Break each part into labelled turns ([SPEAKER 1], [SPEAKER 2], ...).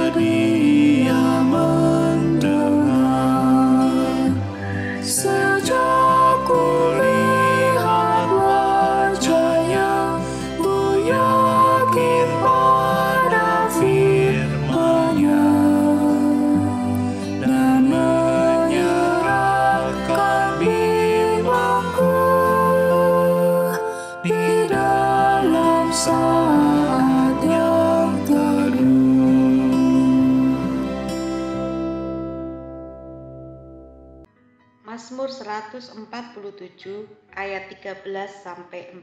[SPEAKER 1] Dia mendengar sejak kulihat wajahnya, ku yakin pada firman-Nya dan menyerahkan bimbangku di dalam saat yang teduh.
[SPEAKER 2] Mazmur 147 ayat 13-14.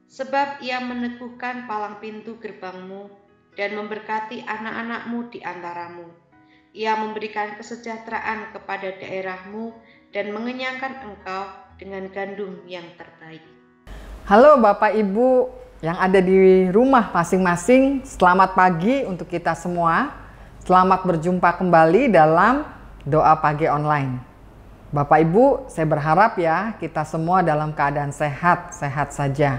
[SPEAKER 2] Sebab ia meneguhkan palang pintu gerbangmu dan memberkati anak-anakmu di antaramu. Ia memberikan kesejahteraan kepada daerahmu dan mengenyangkan engkau dengan gandum yang terbaik.
[SPEAKER 3] Halo Bapak Ibu yang ada di rumah masing-masing, selamat pagi untuk kita semua. Selamat berjumpa kembali dalam doa pagi online. Bapak Ibu, saya berharap ya kita semua dalam keadaan sehat-sehat saja.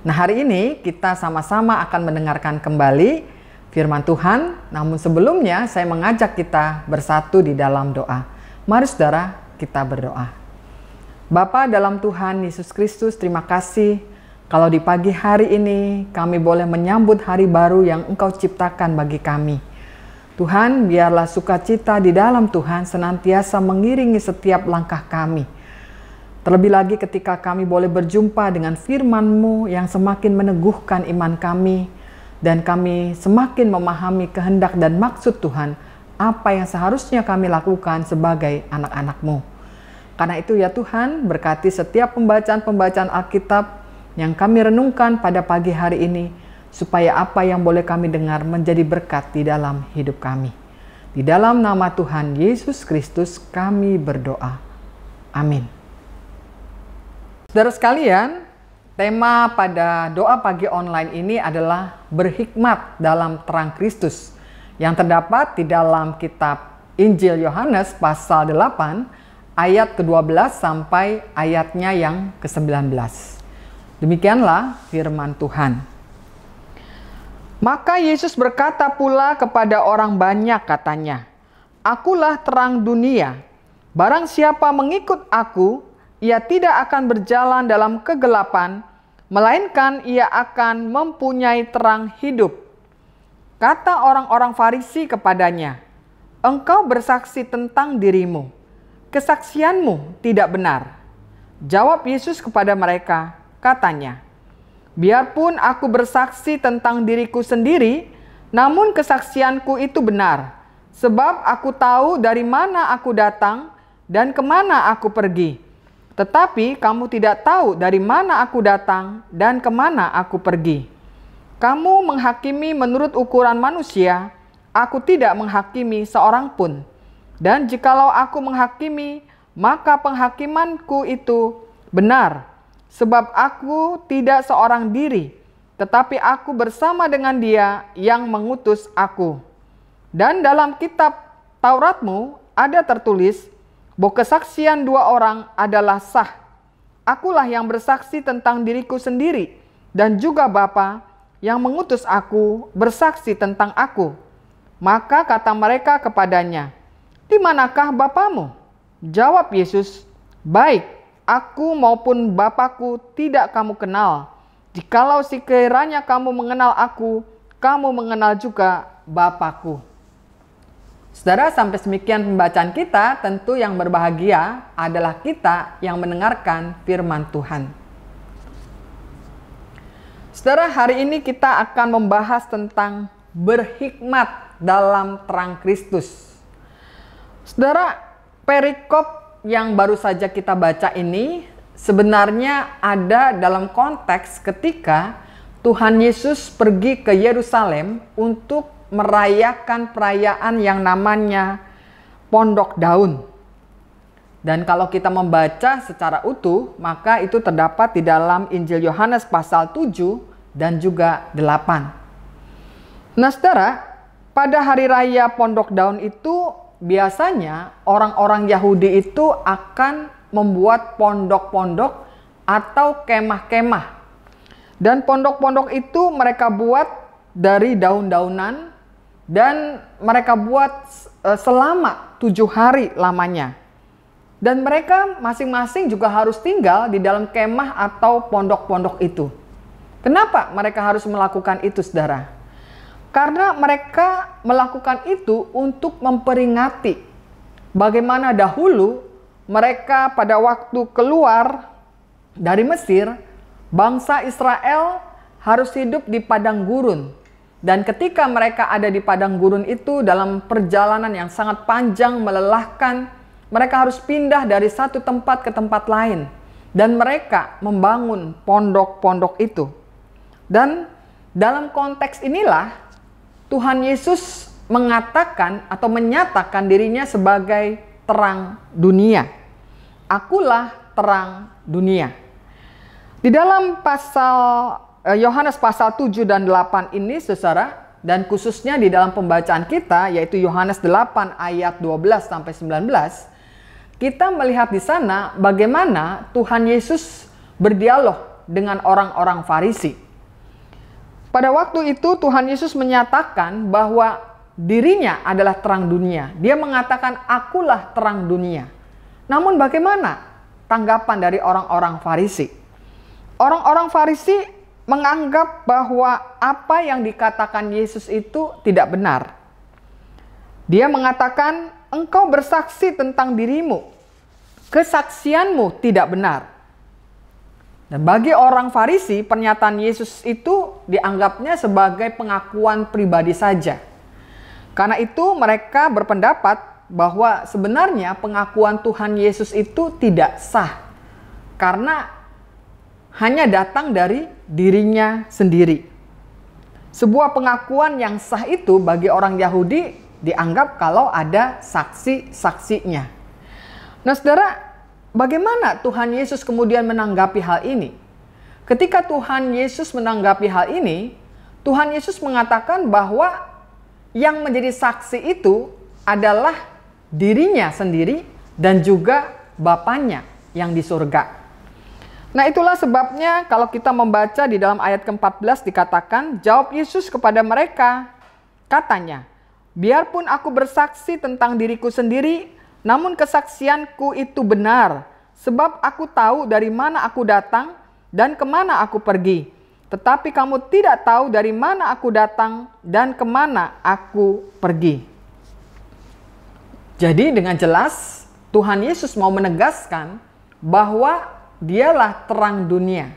[SPEAKER 3] Nah, hari ini kita sama-sama akan mendengarkan kembali firman Tuhan. Namun sebelumnya saya mengajak kita bersatu di dalam doa. Mari saudara, kita berdoa. Bapa dalam Tuhan Yesus Kristus, terima kasih kalau di pagi hari ini kami boleh menyambut hari baru yang Engkau ciptakan bagi kami. Tuhan, biarlah sukacita di dalam Tuhan senantiasa mengiringi setiap langkah kami. Terlebih lagi ketika kami boleh berjumpa dengan firman-Mu yang semakin meneguhkan iman kami, dan kami semakin memahami kehendak dan maksud Tuhan, apa yang seharusnya kami lakukan sebagai anak-anak-Mu. Karena itu ya Tuhan, berkati setiap pembacaan-pembacaan Alkitab yang kami renungkan pada pagi hari ini, supaya apa yang boleh kami dengar menjadi berkat di dalam hidup kami. Di dalam nama Tuhan Yesus Kristus kami berdoa. Amin. Saudara sekalian, tema pada doa pagi online ini adalah berhikmat dalam terang Kristus, yang terdapat di dalam kitab Injil Yohanes pasal 8 ayat ke-12 sampai ayatnya yang ke-19. Demikianlah firman Tuhan. Maka Yesus berkata pula kepada orang banyak, katanya, "Akulah terang dunia. Barang siapa mengikut aku, ia tidak akan berjalan dalam kegelapan, melainkan ia akan mempunyai terang hidup." Kata orang-orang Farisi kepadanya, "Engkau bersaksi tentang dirimu. Kesaksianmu tidak benar." Jawab Yesus kepada mereka, katanya, "Biarpun aku bersaksi tentang diriku sendiri, namun kesaksianku itu benar, sebab aku tahu dari mana aku datang dan kemana aku pergi. Tetapi kamu tidak tahu dari mana aku datang dan kemana aku pergi. Kamu menghakimi menurut ukuran manusia, aku tidak menghakimi seorang pun. Dan jikalau aku menghakimi, maka penghakimanku itu benar. Sebab aku tidak seorang diri, tetapi aku bersama dengan Dia yang mengutus aku. Dan dalam kitab Tauratmu ada tertulis bahwa kesaksian dua orang adalah sah. Akulah yang bersaksi tentang diriku sendiri, dan juga Bapa yang mengutus aku bersaksi tentang aku." Maka kata mereka kepadanya, "Di manakah Bapamu?" Jawab Yesus, "Baik aku maupun Bapakku tidak kamu kenal. Jikalau sekiranya kamu mengenal aku, kamu mengenal juga Bapakku." Saudara, sampai demikian pembacaan kita. Tentu yang berbahagia adalah kita yang mendengarkan firman Tuhan. Saudara, hari ini kita akan membahas tentang berhikmat dalam terang Kristus. Saudara, perikop yang baru saja kita baca ini sebenarnya ada dalam konteks ketika Tuhan Yesus pergi ke Yerusalem untuk merayakan perayaan yang namanya Pondok Daun. Dan kalau kita membaca secara utuh, maka itu terdapat di dalam Injil Yohanes pasal 7 dan juga 8. Nah saudara, pada hari raya Pondok Daun itu biasanya orang-orang Yahudi itu akan membuat pondok-pondok atau kemah-kemah. Dan pondok-pondok itu mereka buat dari daun-daunan dan mereka buat selama 7 hari lamanya. Dan mereka masing-masing juga harus tinggal di dalam kemah atau pondok-pondok itu. Kenapa mereka harus melakukan itu, saudara? Karena mereka melakukan itu untuk memperingati bagaimana dahulu mereka pada waktu keluar dari Mesir, bangsa Israel harus hidup di padang gurun. Dan ketika mereka ada di padang gurun itu dalam perjalanan yang sangat panjang, melelahkan, mereka harus pindah dari satu tempat ke tempat lain. Dan mereka membangun pondok-pondok itu. Dan dalam konteks inilah Tuhan Yesus mengatakan atau menyatakan dirinya sebagai terang dunia. Akulah terang dunia. Di dalam Yohanes pasal 7 dan 8 ini, saudara, dan khususnya di dalam pembacaan kita, yaitu Yohanes 8 ayat 12 sampai 19, kita melihat di sana bagaimana Tuhan Yesus berdialog dengan orang-orang Farisi. Pada waktu itu Tuhan Yesus menyatakan bahwa dirinya adalah terang dunia. Dia mengatakan, akulah terang dunia. Namun bagaimana tanggapan dari orang-orang Farisi? Orang-orang Farisi menganggap bahwa apa yang dikatakan Yesus itu tidak benar. Dia mengatakan, engkau bersaksi tentang dirimu, kesaksianmu tidak benar. Dan bagi orang Farisi, pernyataan Yesus itu dianggapnya sebagai pengakuan pribadi saja. Karena itu mereka berpendapat bahwa sebenarnya pengakuan Tuhan Yesus itu tidak sah. Karena hanya datang dari dirinya sendiri. Sebuah pengakuan yang sah itu bagi orang Yahudi dianggap kalau ada saksi-saksinya. Nah, saudara, bagaimana Tuhan Yesus kemudian menanggapi hal ini? Ketika Tuhan Yesus menanggapi hal ini, Tuhan Yesus mengatakan bahwa yang menjadi saksi itu adalah dirinya sendiri dan juga Bapanya yang di surga. Nah, itulah sebabnya kalau kita membaca di dalam ayat ke-14 dikatakan, jawab Yesus kepada mereka, katanya, biarpun aku bersaksi tentang diriku sendiri, namun kesaksianku itu benar, sebab aku tahu dari mana aku datang dan kemana aku pergi. Tetapi kamu tidak tahu dari mana aku datang dan kemana aku pergi. Jadi dengan jelas Tuhan Yesus mau menegaskan bahwa Dialah terang dunia.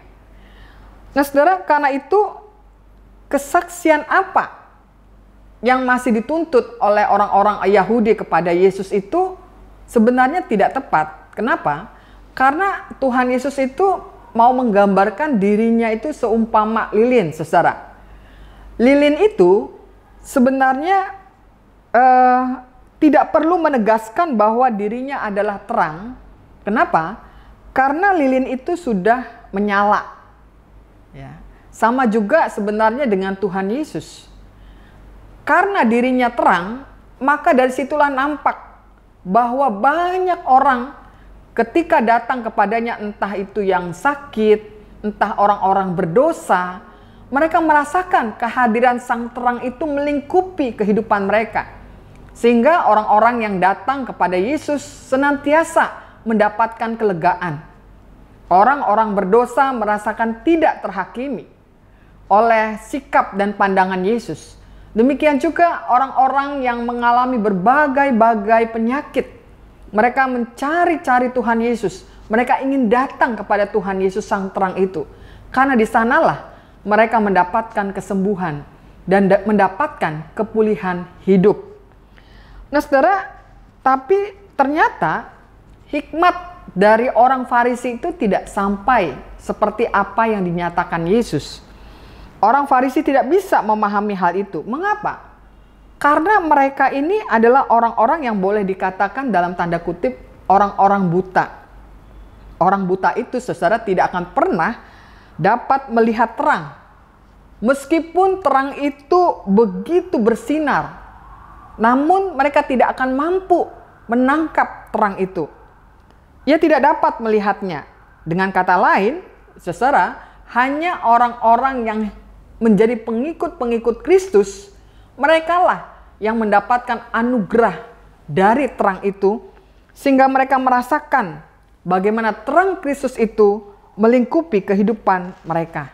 [SPEAKER 3] Nah, saudara, karena itu kesaksian apa yang masih dituntut oleh orang-orang Yahudi kepada Yesus itu sebenarnya tidak tepat. Kenapa? Karena Tuhan Yesus itu mau menggambarkan dirinya itu seumpama lilin, saudara. Lilin itu sebenarnya tidak perlu menegaskan bahwa dirinya adalah terang. Kenapa? Karena lilin itu sudah menyala. Ya. Sama juga sebenarnya dengan Tuhan Yesus. Karena dirinya terang, maka dari situlah nampak bahwa banyak orang ketika datang kepadanya, entah itu yang sakit, entah orang-orang berdosa, mereka merasakan kehadiran sang terang itu melingkupi kehidupan mereka. Sehingga orang-orang yang datang kepada Yesus senantiasa mendapatkan kelegaan. Orang-orang berdosa merasakan tidak terhakimi oleh sikap dan pandangan Yesus. Demikian juga orang-orang yang mengalami berbagai-bagai penyakit. Mereka mencari-cari Tuhan Yesus. Mereka ingin datang kepada Tuhan Yesus sang terang itu. Karena di sanalah mereka mendapatkan kesembuhan dan mendapatkan kepulihan hidup. Nah, saudara, tapi ternyata hikmat dari orang Farisi itu tidak sampai seperti apa yang dinyatakan Yesus. Orang Farisi tidak bisa memahami hal itu. Mengapa? Karena mereka ini adalah orang-orang yang boleh dikatakan dalam tanda kutip orang-orang buta. Orang buta itu, saudara, tidak akan pernah dapat melihat terang. Meskipun terang itu begitu bersinar, namun mereka tidak akan mampu menangkap terang itu. Ia tidak dapat melihatnya. Dengan kata lain, saudara, hanya orang-orang yang menjadi pengikut-pengikut Kristus, merekalah yang mendapatkan anugerah dari terang itu, sehingga mereka merasakan bagaimana terang Kristus itu melingkupi kehidupan mereka.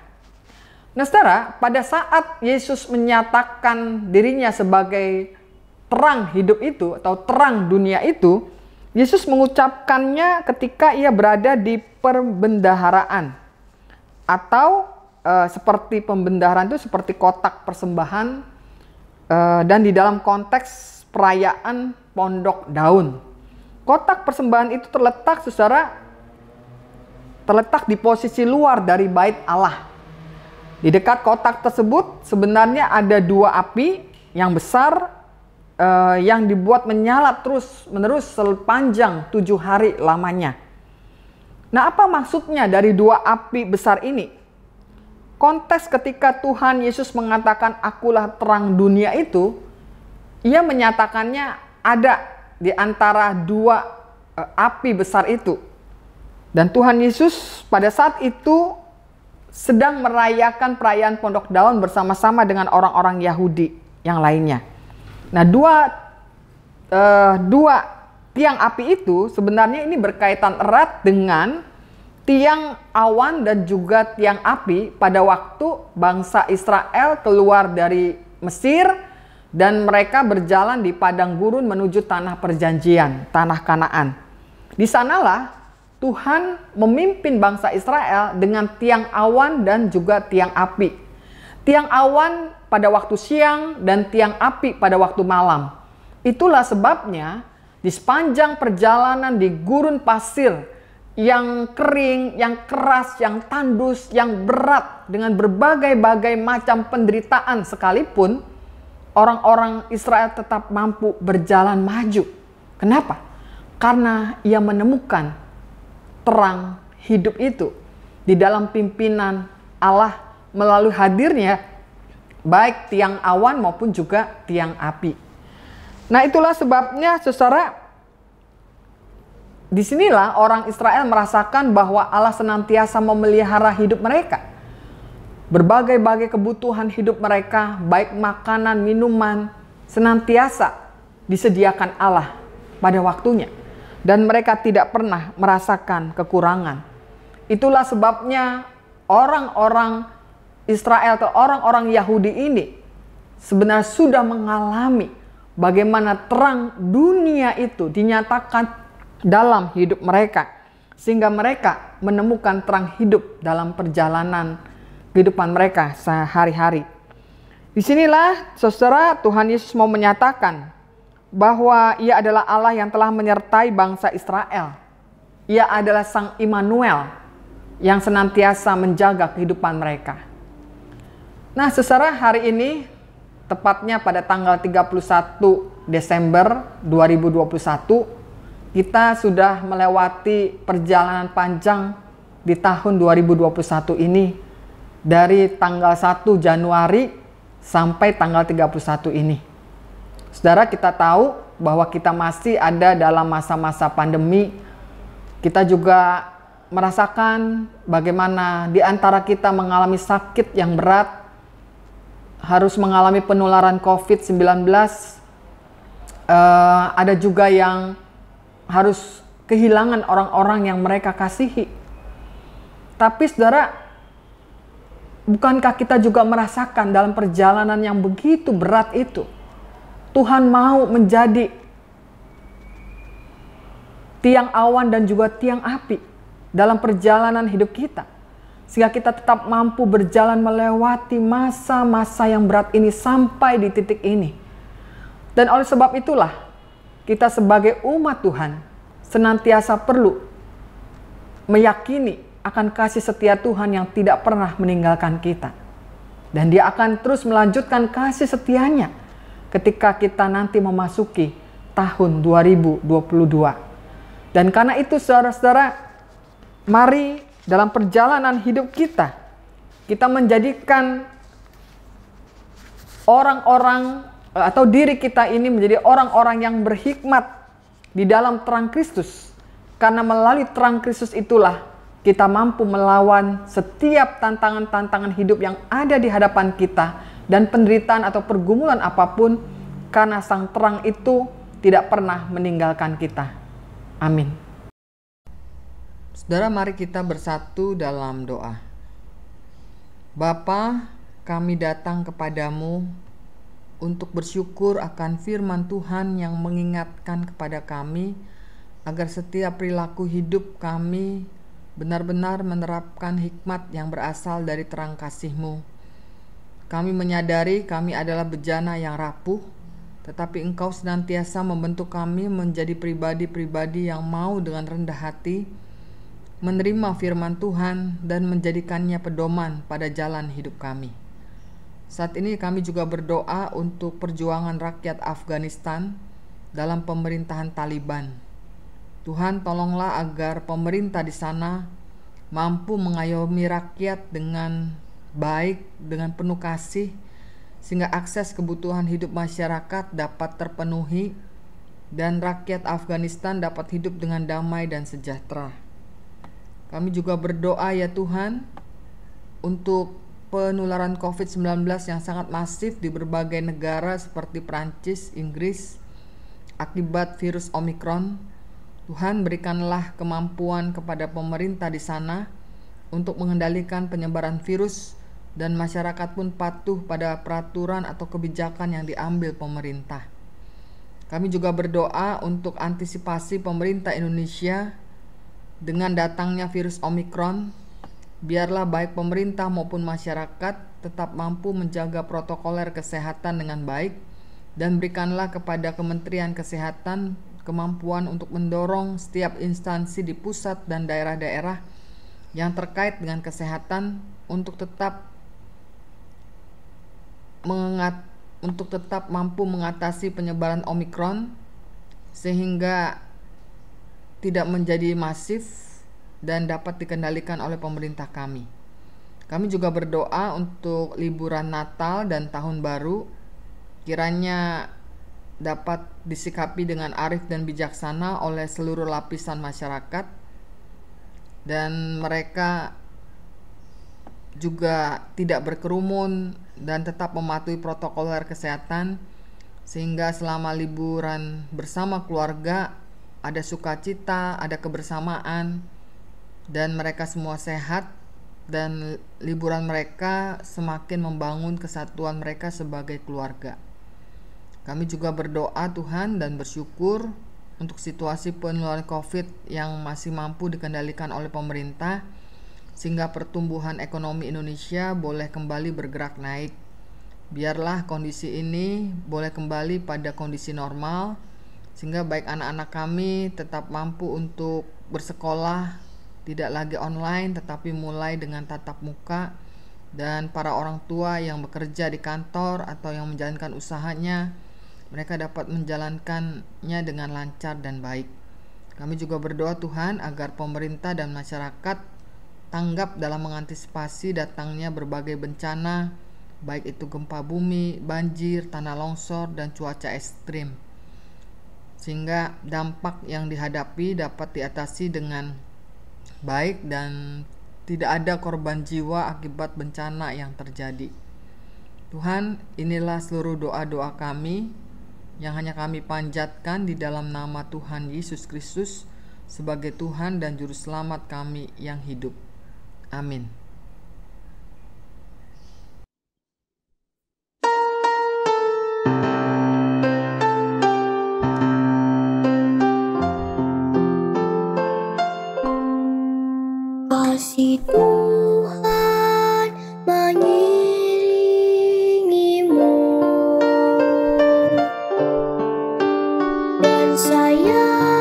[SPEAKER 3] Nah saudara, pada saat Yesus menyatakan dirinya sebagai terang hidup itu atau terang dunia itu, Yesus mengucapkannya ketika ia berada di perbendaharaan. Atau seperti pembendaharaan itu seperti kotak persembahan dan di dalam konteks perayaan pondok daun. Kotak persembahan itu terletak di posisi luar dari bait Allah. Di dekat kotak tersebut sebenarnya ada dua api yang besar yang dibuat menyala terus-menerus sepanjang 7 hari lamanya. Nah, apa maksudnya dari dua api besar ini? Konteks ketika Tuhan Yesus mengatakan akulah terang dunia itu, ia menyatakannya ada di antara dua api besar itu. Dan Tuhan Yesus pada saat itu sedang merayakan perayaan pondok daun bersama-sama dengan orang-orang Yahudi yang lainnya. Nah, dua tiang api itu sebenarnya ini berkaitan erat dengan tiang awan dan juga tiang api pada waktu bangsa Israel keluar dari Mesir dan mereka berjalan di padang gurun menuju tanah perjanjian, tanah Kanaan. Di sanalah Tuhan memimpin bangsa Israel dengan tiang awan dan juga tiang api. Tiang awan pada waktu siang dan tiang api pada waktu malam. Itulah sebabnya di sepanjang perjalanan di gurun pasir yang kering, yang keras, yang tandus, yang berat dengan berbagai-bagai macam penderitaan sekalipun, orang-orang Israel tetap mampu berjalan maju. Kenapa? Karena ia menemukan terang hidup itu di dalam pimpinan Allah melalui hadirnya baik tiang awan maupun juga tiang api. Nah, itulah sebabnya saudara, disinilah orang Israel merasakan bahwa Allah senantiasa memelihara hidup mereka. Berbagai-bagai kebutuhan hidup mereka, baik makanan, minuman, senantiasa disediakan Allah pada waktunya. Dan mereka tidak pernah merasakan kekurangan. Itulah sebabnya orang-orang Israel atau orang-orang Yahudi ini sebenarnya sudah mengalami bagaimana terang dunia itu dinyatakan dalam hidup mereka. Sehingga mereka menemukan terang hidup dalam perjalanan kehidupan mereka sehari-hari. Disinilah saudara Tuhan Yesus mau menyatakan bahwa ia adalah Allah yang telah menyertai bangsa Israel. Ia adalah Sang Immanuel yang senantiasa menjaga kehidupan mereka. Nah, saudara, hari ini tepatnya pada tanggal 31 Desember 2021, kita sudah melewati perjalanan panjang di tahun 2021 ini dari tanggal 1 Januari sampai tanggal 31 ini. Saudara, kita tahu bahwa kita masih ada dalam masa-masa pandemi. Kita juga merasakan bagaimana di antara kita mengalami sakit yang berat, harus mengalami penularan COVID-19. Ada juga yang harus kehilangan orang-orang yang mereka kasihi. Tapi saudara, bukankah kita juga merasakan dalam perjalanan yang begitu berat itu, Tuhan mau menjadi tiang awan dan juga tiang api dalam perjalanan hidup kita. Sehingga kita tetap mampu berjalan melewati masa-masa yang berat ini sampai di titik ini. Dan oleh sebab itulah, kita sebagai umat Tuhan senantiasa perlu meyakini akan kasih setia Tuhan yang tidak pernah meninggalkan kita. Dan Dia akan terus melanjutkan kasih setianya ketika kita nanti memasuki tahun 2022. Dan karena itu saudara-saudara, mari dalam perjalanan hidup kita menjadikan orang-orang atau diri kita ini menjadi orang-orang yang berhikmat di dalam terang Kristus. Karena melalui terang Kristus itulah kita mampu melawan setiap tantangan-tantangan hidup yang ada di hadapan kita. Dan penderitaan atau pergumulan apapun karena sang terang itu tidak pernah meninggalkan kita. Amin. Saudara, mari kita bersatu dalam doa. Bapa, kami datang kepadamu untuk bersyukur akan firman Tuhan yang mengingatkan kepada kami agar setiap perilaku hidup kami benar-benar menerapkan hikmat yang berasal dari terang kasih-Mu. Kami menyadari kami adalah bejana yang rapuh, tetapi Engkau senantiasa membentuk kami menjadi pribadi-pribadi yang mau dengan rendah hati menerima firman Tuhan dan menjadikannya pedoman pada jalan hidup kami. Saat ini kami juga berdoa untuk perjuangan rakyat Afghanistan dalam pemerintahan Taliban. Tuhan, tolonglah agar pemerintah di sana mampu mengayomi rakyat dengan baik, dengan penuh kasih, sehingga akses kebutuhan hidup masyarakat dapat terpenuhi dan rakyat Afghanistan dapat hidup dengan damai dan sejahtera. Kami juga berdoa ya Tuhan untuk penularan COVID-19 yang sangat masif di berbagai negara seperti Prancis, Inggris akibat virus Omikron. Tuhan, berikanlah kemampuan kepada pemerintah di sana untuk mengendalikan penyebaran virus dan masyarakat pun patuh pada peraturan atau kebijakan yang diambil pemerintah. Kami juga berdoa untuk antisipasi pemerintah Indonesia dengan datangnya virus Omikron. Biarlah baik pemerintah maupun masyarakat tetap mampu menjaga protokoler kesehatan dengan baik dan berikanlah kepada Kementerian Kesehatan kemampuan untuk mendorong setiap instansi di pusat dan daerah-daerah yang terkait dengan kesehatan untuk tetap mampu mengatasi penyebaran Omikron sehingga tidak menjadi masif dan dapat dikendalikan oleh pemerintah kami. Kami juga berdoa untuk liburan Natal dan Tahun Baru, kiranya dapat disikapi dengan arif dan bijaksana oleh seluruh lapisan masyarakat, dan mereka juga tidak berkerumun dan tetap mematuhi protokol kesehatan, sehingga selama liburan bersama keluarga ada sukacita, ada kebersamaan, dan mereka semua sehat, dan liburan mereka semakin membangun kesatuan mereka sebagai keluarga. Kami juga berdoa Tuhan dan bersyukur untuk situasi penularan COVID yang masih mampu dikendalikan oleh pemerintah, sehingga pertumbuhan ekonomi Indonesia boleh kembali bergerak naik. Biarlah kondisi ini boleh kembali pada kondisi normal, sehingga baik anak-anak kami tetap mampu untuk bersekolah, tidak lagi online tetapi mulai dengan tatap muka, dan para orang tua yang bekerja di kantor atau yang menjalankan usahanya, mereka dapat menjalankannya dengan lancar dan baik. Kami juga berdoa Tuhan agar pemerintah dan masyarakat tanggap dalam mengantisipasi datangnya berbagai bencana, baik itu gempa bumi, banjir, tanah longsor, dan cuaca ekstrim, sehingga dampak yang dihadapi dapat diatasi dengan baik dan tidak ada korban jiwa akibat bencana yang terjadi. Tuhan, inilah seluruh doa-doa kami yang hanya kami panjatkan di dalam nama Tuhan Yesus Kristus sebagai Tuhan dan Juru Selamat kami yang hidup. Amin.
[SPEAKER 1] Kasih Tuhan mengiringimu dan sayang